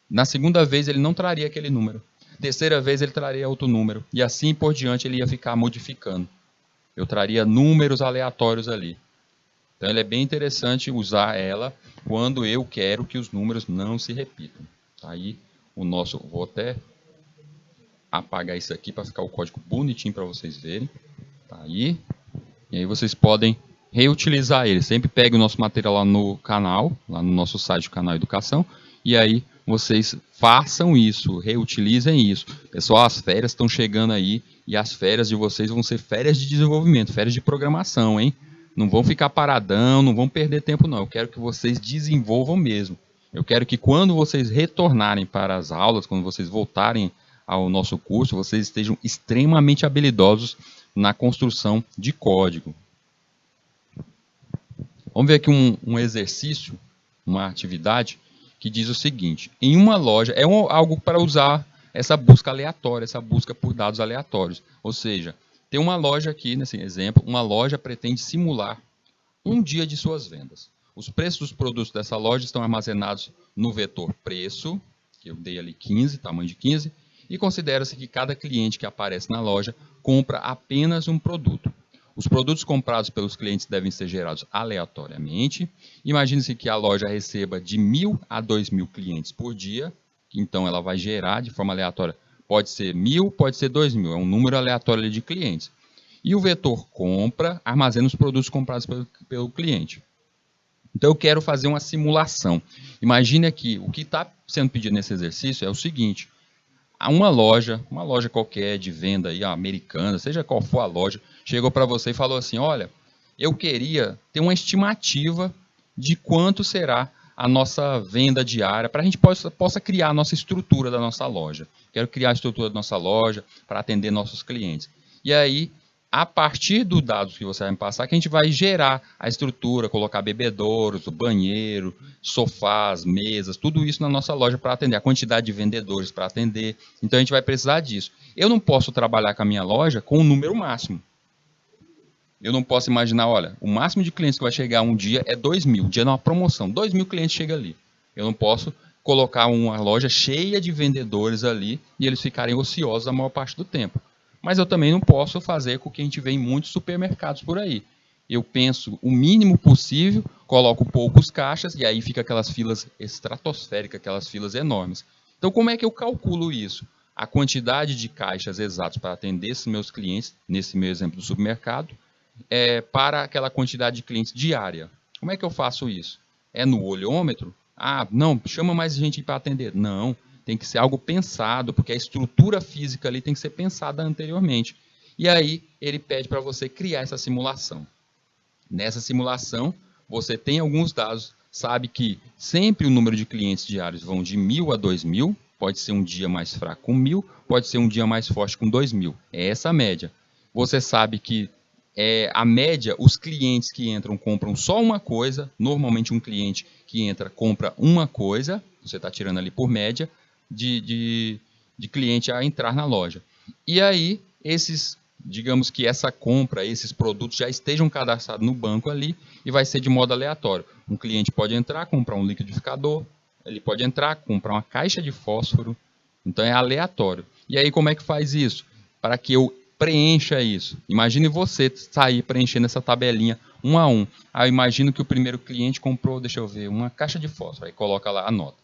na segunda vez ele não traria aquele número. Terceira vez ele traria outro número. E assim por diante ele ia ficar modificando. Eu traria números aleatórios ali. Então ele é bem interessante usar ela quando eu quero que os números não se repitam. Tá aí o nosso... Vou até apagar isso aqui para ficar o código bonitinho para vocês verem. Tá aí. E aí vocês podem reutilizar ele. Sempre pegue o nosso material lá no canal, lá no nosso site, Canal Educação. E aí vocês façam isso, reutilizem isso. Pessoal, as férias estão chegando aí e as férias de vocês vão ser férias de desenvolvimento, férias de programação, hein? Não vão ficar paradão, não vão perder tempo não. Eu quero que vocês desenvolvam mesmo. Eu quero que quando vocês retornarem para as aulas, quando vocês voltarem ao nosso curso, vocês estejam extremamente habilidosos na construção de código. Vamos ver aqui um exercício, uma atividade que diz o seguinte: em uma loja, algo para usar essa busca aleatória, essa busca por dados aleatórios. Ou seja, tem uma loja aqui, nesse exemplo, uma loja pretende simular um dia de suas vendas. Os preços dos produtos dessa loja estão armazenados no vetor preço, que eu dei ali 15, tamanho de 15, e considera-se que cada cliente que aparece na loja compra apenas um produto. Os produtos comprados pelos clientes devem ser gerados aleatoriamente. Imagine-se que a loja receba de 1.000 a 2.000 clientes por dia, então ela vai gerar de forma aleatória. Pode ser 1.000, pode ser 2.000, é um número aleatório de clientes. E o vetor compra armazena os produtos comprados pelo cliente. Então eu quero fazer uma simulação. Imagine aqui, o que está sendo pedido nesse exercício é o seguinte: uma loja qualquer de venda aí, americana, seja qual for a loja, chegou para você e falou assim: olha, eu queria ter uma estimativa de quanto será a nossa venda diária, para a gente possa criar a nossa estrutura da nossa loja. Quero criar a estrutura da nossa loja para atender nossos clientes. E aí, a partir dos dados que você vai me passar, que a gente vai gerar a estrutura, colocar bebedouros, o banheiro, sofás, mesas, tudo isso na nossa loja para atender, a quantidade de vendedores para atender. Então a gente vai precisar disso. Eu não posso trabalhar com a minha loja com um número máximo. Eu não posso imaginar, olha, o máximo de clientes que vai chegar um dia é 2.000, um dia de uma promoção, 2.000 clientes chega ali. Eu não posso colocar uma loja cheia de vendedores ali e eles ficarem ociosos a maior parte do tempo. Mas eu também não posso fazer com o que a gente vê em muitos supermercados por aí. Eu penso o mínimo possível, coloco poucos caixas e aí fica aquelas filas estratosféricas, aquelas filas enormes. Então como é que eu calculo isso? A quantidade de caixas exatos para atender esses meus clientes, nesse meu exemplo do supermercado, para aquela quantidade de clientes diária. Como é que eu faço isso? É no olhômetro? Ah, não, chama mais gente para atender. Não, tem que ser algo pensado, porque a estrutura física ali tem que ser pensada anteriormente. E aí ele pede para você criar essa simulação. Nessa simulação, você tem alguns dados, sabe que sempre o número de clientes diários vão de 1.000 a 2.000, pode ser um dia mais fraco com 1.000, pode ser um dia mais forte com 2.000. É essa a média. Você sabe que a média, os clientes que entram compram só uma coisa. Normalmente um cliente que entra compra uma coisa. Você está tirando ali por média de cliente a entrar na loja. E aí, digamos que essa compra, esses produtos já estejam cadastrados no banco ali e vai ser de modo aleatório. Um cliente pode entrar, comprar um liquidificador, ele pode entrar, comprar uma caixa de fósforo. Então é aleatório. E aí como é que faz isso? Para que eu preencha isso. Imagine você sair preenchendo essa tabelinha um a um. Aí eu imagino que o primeiro cliente comprou, deixa eu ver, uma caixa de fósforo. Aí coloca lá a nota.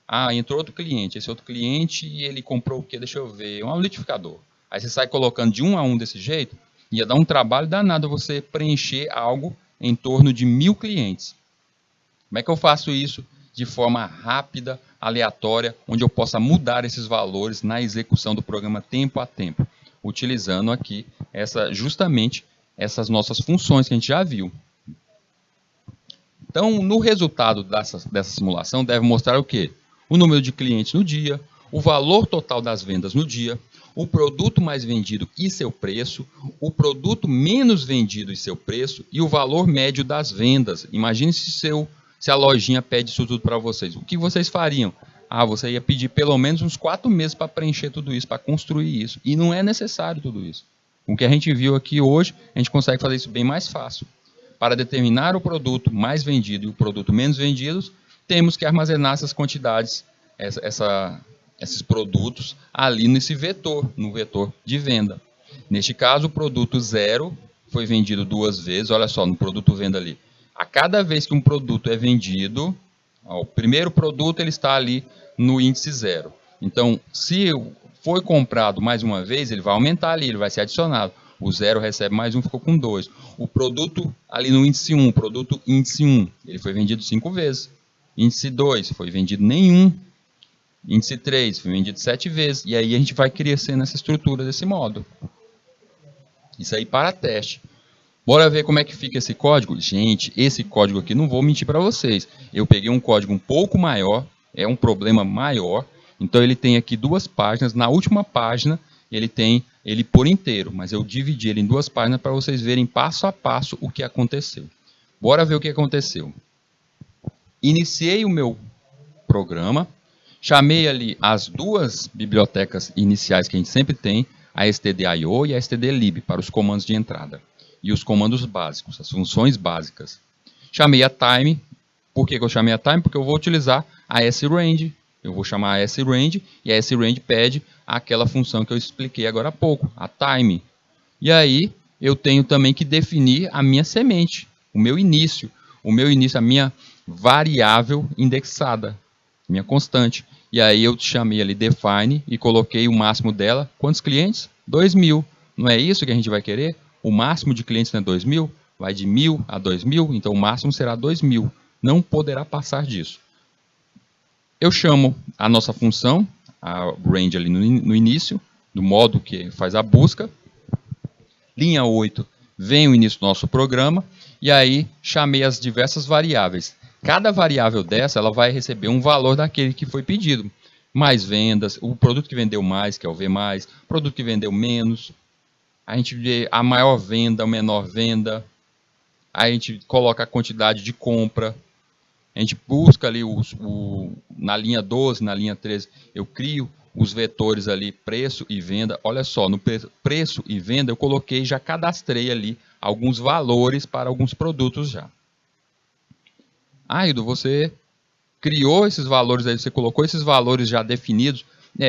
Ah, entrou outro cliente. Esse outro cliente, ele comprou o quê? Deixa eu ver, um liquidificador. Aí você sai colocando de um a um desse jeito, ia dar um trabalho danado você preencher algo em torno de 1.000 clientes. Como é que eu faço isso de forma rápida, aleatória, onde eu possa mudar esses valores na execução do programa tempo a tempo? Utilizando aqui justamente essas nossas funções que a gente já viu. Então, no resultado dessa simulação, deve mostrar o quê? O número de clientes no dia, o valor total das vendas no dia, o produto mais vendido e seu preço, o produto menos vendido e seu preço e o valor médio das vendas. Imagine se a lojinha pede isso tudo para vocês. O que vocês fariam? Você ia pedir pelo menos uns 4 meses para preencher tudo isso, para construir isso. E não é necessário tudo isso. Com o que a gente viu aqui hoje, a gente consegue fazer isso bem mais fácil. Para determinar o produto mais vendido e o produto menos vendido, temos que armazenar essas quantidades, esses produtos ali nesse vetor, no vetor de venda. Neste caso, o produto 0 foi vendido 2 vezes. Olha só, no produto venda ali. A cada vez que um produto é vendido, o primeiro produto ele está ali no índice 0. Então, se foi comprado mais uma vez, ele vai aumentar ali, ele vai ser adicionado. O 0 recebe mais um, ficou com 2. O produto ali no índice 1, produto índice 1, ele foi vendido 5 vezes. Índice 2, foi vendido nenhum. Índice 3, foi vendido 7 vezes. E aí a gente vai crescendo essa estrutura desse modo. Isso aí para teste. Bora ver como é que fica esse código? Gente, esse código aqui, não vou mentir para vocês. Eu peguei um código um pouco maior, é um problema maior. Então ele tem aqui 2 páginas. Na última página, ele tem ele por inteiro, mas eu dividi ele em 2 páginas para vocês verem passo a passo o que aconteceu. Bora ver o que aconteceu. Iniciei o meu programa, chamei ali as 2 bibliotecas iniciais que a gente sempre tem, a stdio e a stdlib, para os comandos de entrada. E os comandos básicos, as funções básicas. Chamei a time. Por que eu chamei a time? Porque eu vou utilizar a srange. Eu vou chamar a srange e a srange pede aquela função que eu expliquei agora há pouco, a time. E aí eu tenho também que definir a minha semente, o meu início, a minha variável indexada, minha constante. E aí eu chamei ali define e coloquei o máximo dela. Quantos clientes? 2.000. Não é isso que a gente vai querer? O máximo de clientes não é 2.000? Vai de 1.000 a 2.000, então o máximo será 2.000. Não poderá passar disso. Eu chamo a nossa função, a range ali no início, do modo que faz a busca. Linha 8, vem o início do nosso programa, e aí chamei as diversas variáveis. Cada variável dessa, ela vai receber um valor daquele que foi pedido. Mais vendas, o produto que vendeu mais, que é o V+, produto que vendeu menos. A gente vê a maior venda, a menor venda. A gente coloca a quantidade de compra. A gente busca ali na linha 12, na linha 13, eu crio os vetores ali, preço e venda. Olha só, no preço e venda eu coloquei, já cadastrei ali alguns valores para alguns produtos já. Ildo, você criou esses valores aí, você colocou esses valores já definidos?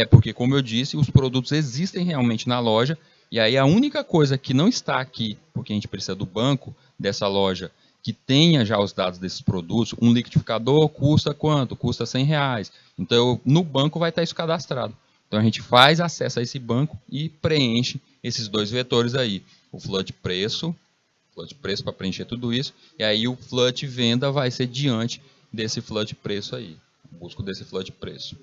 Porque como eu disse, os produtos existem realmente na loja, e aí a única coisa que não está aqui, porque a gente precisa do banco dessa loja, que tenha já os dados desses produtos, um liquidificador custa quanto? Custa R$100. Então, no banco vai estar isso cadastrado. Então, a gente faz acesso a esse banco e preenche esses 2 vetores aí. O flood preço para preencher tudo isso, e aí o flood venda vai ser diante desse flood preço aí. Busco desse flood preço.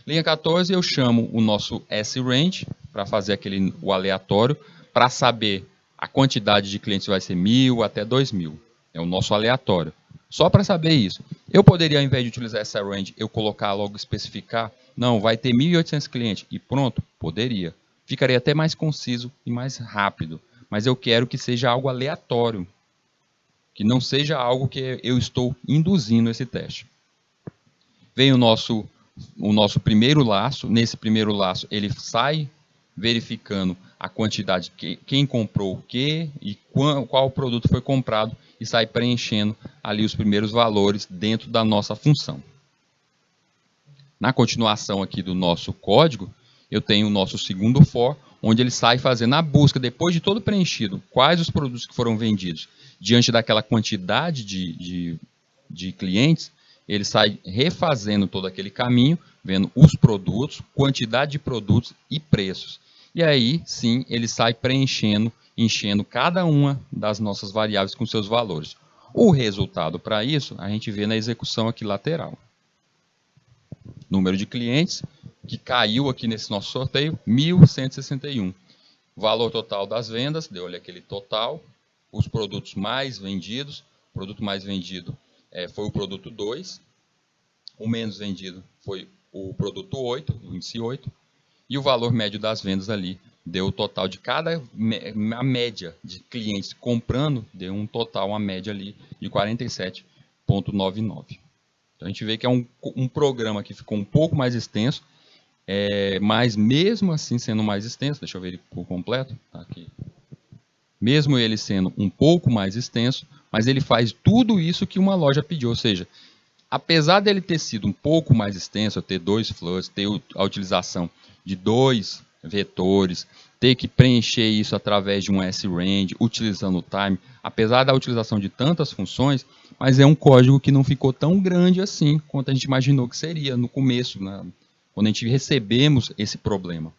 Linha 14, eu chamo o nosso srange para fazer o aleatório, para saber a quantidade de clientes vai ser 1.000 até 2.000. É o nosso aleatório. Só para saber isso. Eu poderia, ao invés de utilizar essa range, eu colocar logo, especificar, não, vai ter 1.800 clientes e pronto? Poderia. Ficaria até mais conciso e mais rápido. Mas eu quero que seja algo aleatório. Que não seja algo que eu estou induzindo esse teste. Vem o nosso primeiro laço. Nesse primeiro laço, ele sai verificando a quantidade, quem comprou o que e qual produto foi comprado, e sai preenchendo ali os primeiros valores dentro da nossa função. Na continuação aqui do nosso código, eu tenho o nosso segundo for, onde ele sai fazendo a busca, depois de todo preenchido, quais os produtos que foram vendidos. Diante daquela quantidade de clientes, ele sai refazendo todo aquele caminho, vendo os produtos, quantidade de produtos e preços. E aí, sim, ele sai preenchendo, enchendo cada uma das nossas variáveis com seus valores. O resultado para isso, a gente vê na execução aqui lateral. Número de clientes, que caiu aqui nesse nosso sorteio, 1.161. Valor total das vendas, deu ali aquele total. Os produtos mais vendidos, o produto mais vendido foi o produto 2. O menos vendido foi o produto 8, o índice 8. E o valor médio das vendas ali deu o total de a média de clientes comprando, deu um total, uma média ali de 47,99. Então a gente vê que é um programa que ficou um pouco mais extenso, mas mesmo assim sendo mais extenso, deixa eu ver ele por completo, tá aqui. Mesmo ele sendo um pouco mais extenso, mas ele faz tudo isso que uma loja pediu, ou seja, apesar dele ter sido um pouco mais extenso, ter 2 floods, ter a utilização de 2 vetores, ter que preencher isso através de um SRAND, utilizando o time, apesar da utilização de tantas funções, mas é um código que não ficou tão grande assim quanto a gente imaginou que seria no começo, quando a gente recebemos esse problema.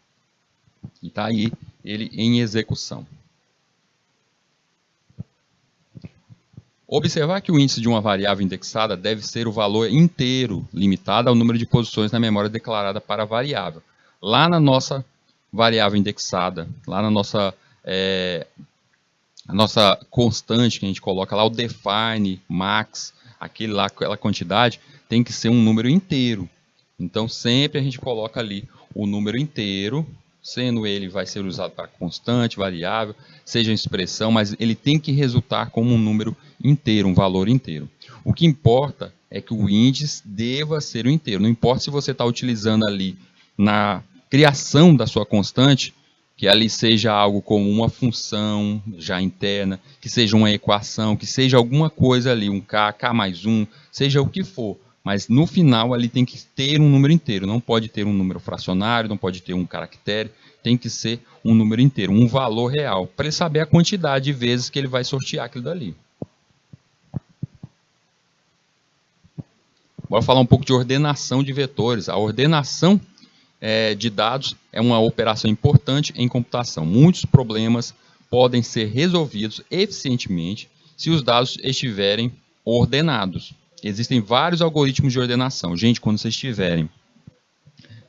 E está aí ele em execução. Observar que o índice de uma variável indexada deve ser o valor inteiro, limitado ao número de posições na memória declarada para a variável. Lá na nossa variável indexada, lá na nossa, a nossa constante que a gente coloca lá, o define, max, aquela quantidade, tem que ser um número inteiro. Então, sempre a gente coloca ali o número inteiro, sendo ele vai ser usado para constante, variável, seja expressão, mas ele tem que resultar como um número inteiro, um valor inteiro. O que importa é que o índice deva ser o inteiro. Não importa se você está utilizando ali na criação da sua constante, que ali seja algo como uma função já interna, que seja uma equação, que seja alguma coisa ali, um k, k mais 1, seja o que for. Mas no final ali tem que ter um número inteiro, não pode ter um número fracionário, não pode ter um caractere, tem que ser um número inteiro, um valor real, para ele saber a quantidade de vezes que ele vai sortear aquilo dali. Bora falar um pouco de ordenação de vetores. A ordenação de dados é uma operação importante em computação. Muitos problemas podem ser resolvidos eficientemente se os dados estiverem ordenados. Existem vários algoritmos de ordenação. Gente, quando vocês estiverem,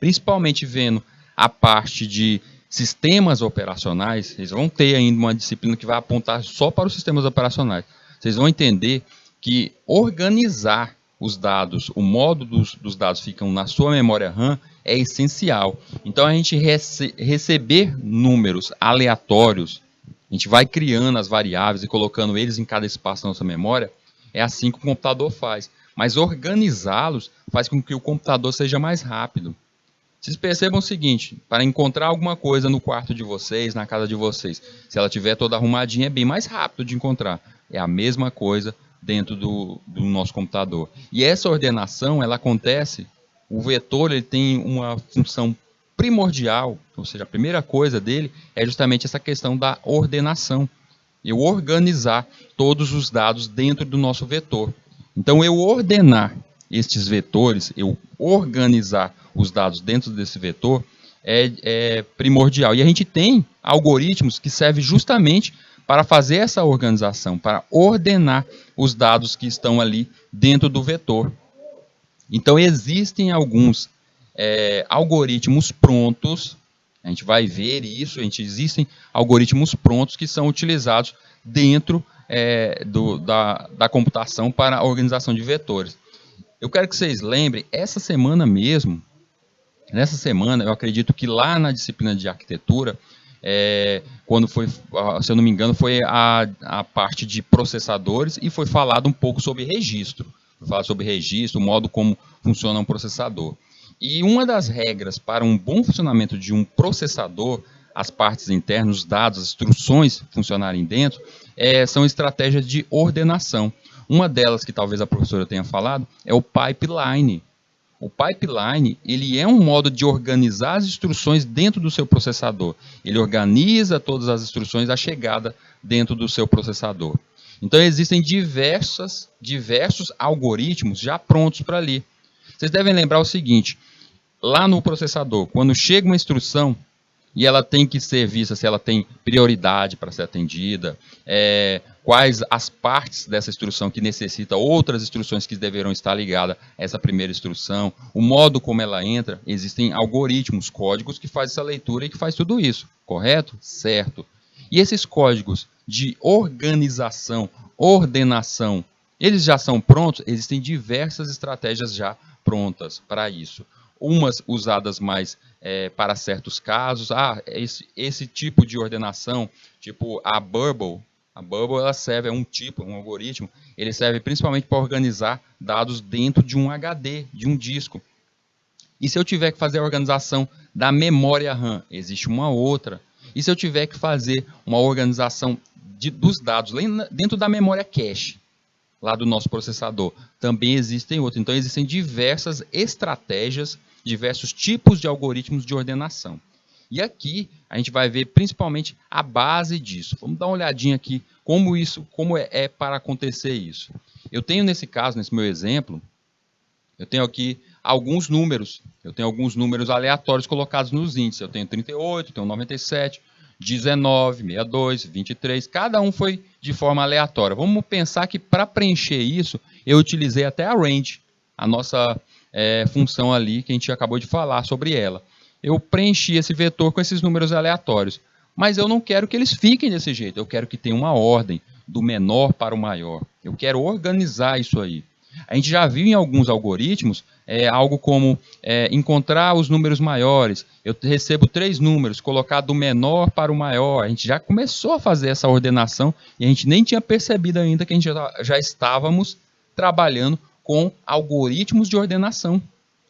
principalmente vendo a parte de sistemas operacionais, vocês vão ter ainda uma disciplina que vai apontar só para os sistemas operacionais. Vocês vão entender que organizar os dados, o modo dos dados ficam na sua memória RAM é essencial. Então, a gente receber números aleatórios, a gente vai criando as variáveis e colocando eles em cada espaço da nossa memória, é assim que o computador faz. Mas organizá-los faz com que o computador seja mais rápido. Vocês percebam o seguinte, para encontrar alguma coisa no quarto de vocês, na casa de vocês, se ela estiver toda arrumadinha, é bem mais rápido de encontrar. É a mesma coisa dentro do nosso computador. E essa ordenação, ela acontece, o vetor ele tem uma função primordial, ou seja, a primeira coisa dele é justamente essa questão da ordenação. Eu organizar todos os dados dentro do nosso vetor. Então, eu ordenar estes vetores, eu organizar os dados dentro desse vetor é primordial. E a gente tem algoritmos que servem justamente para fazer essa organização, para ordenar os dados que estão ali dentro do vetor. Então, existem alguns algoritmos prontos. A gente vai ver isso, existem algoritmos prontos que são utilizados dentro da computação para a organização de vetores. Eu quero que vocês lembrem, essa semana mesmo, nessa semana, eu acredito que lá na disciplina de arquitetura, quando foi, se eu não me engano, foi a parte de processadores e foi falado um pouco sobre registro. Foi falado sobre registro, o modo como funciona um processador. E uma das regras para um bom funcionamento de um processador, as partes internas, os dados, as instruções funcionarem dentro, são estratégias de ordenação. Uma delas, que talvez a professora tenha falado, é o pipeline. O pipeline ele é um modo de organizar as instruções dentro do seu processador. Ele organiza todas as instruções à chegada dentro do seu processador. Então, existem diversos algoritmos já prontos para ali. Vocês devem lembrar o seguinte, lá no processador, quando chega uma instrução, e ela tem que ser vista se ela tem prioridade para ser atendida, quais as partes dessa instrução que necessita outras instruções que deverão estar ligadas a essa primeira instrução, o modo como ela entra, existem algoritmos, códigos que fazem essa leitura e que faz tudo isso, correto? Certo. E esses códigos de organização, ordenação, eles já são prontos? Existem diversas estratégias já prontas para isso. Umas usadas mais para certos casos. Esse tipo de ordenação, tipo a Burble ela serve, um algoritmo, ele serve principalmente para organizar dados dentro de um HD, de um disco. E se eu tiver que fazer a organização da memória RAM, existe uma outra. E se eu tiver que fazer uma organização dos dados dentro da memória cache, lá do nosso processador, também existem outras. Então, existem diversas estratégias, diversos tipos de algoritmos de ordenação. E aqui a gente vai ver principalmente a base disso. Vamos dar uma olhadinha aqui como é para acontecer isso. Eu tenho nesse caso, nesse meu exemplo, eu tenho aqui alguns números. Eu tenho alguns números aleatórios colocados nos índices. Eu tenho 38, tenho 97, 19, 62, 23. Cada um foi de forma aleatória. Vamos pensar que para preencher isso, eu utilizei até a range, a nossa função ali que a gente acabou de falar sobre ela. Eu preenchi esse vetor com esses números aleatórios. Mas eu não quero que eles fiquem desse jeito. Eu quero que tenha uma ordem do menor para o maior. Eu quero organizar isso aí. A gente já viu em alguns algoritmos algo como encontrar os números maiores. Eu recebo 3 números, colocar do menor para o maior. A gente já começou a fazer essa ordenação e a gente nem tinha percebido ainda que a gente já estávamos trabalhando com algoritmos de ordenação.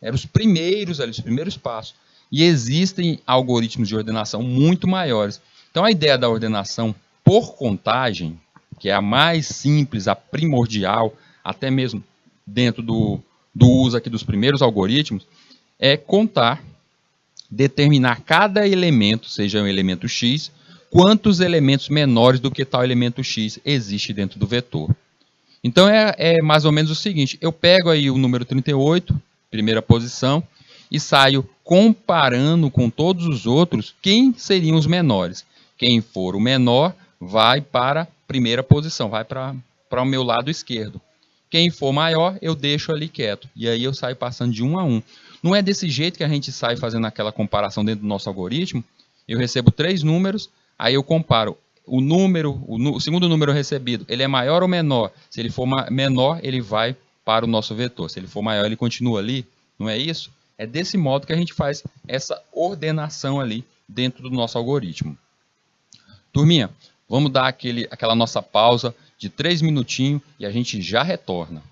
Eram os primeiros passos. E existem algoritmos de ordenação muito maiores. Então a ideia da ordenação por contagem, que é a mais simples, a primordial, até mesmo dentro do uso aqui dos primeiros algoritmos, é contar, determinar cada elemento, seja um elemento X, quantos elementos menores do que tal elemento X existe dentro do vetor. Então é mais ou menos o seguinte, eu pego aí o número 38, primeira posição, e saio comparando com todos os outros quem seriam os menores. Quem for o menor vai para a primeira posição, vai para o meu lado esquerdo. Quem for maior, eu deixo ali quieto. E aí eu saio passando de um a um. Não é desse jeito que a gente sai fazendo aquela comparação dentro do nosso algoritmo. Eu recebo 3 números, aí eu comparo o segundo número recebido, ele é maior ou menor? Se ele for menor, ele vai para o nosso vetor. Se ele for maior, ele continua ali. Não é isso? É desse modo que a gente faz essa ordenação ali dentro do nosso algoritmo. Turminha, vamos dar aquela nossa pausa de 3 minutinhos e a gente já retorna.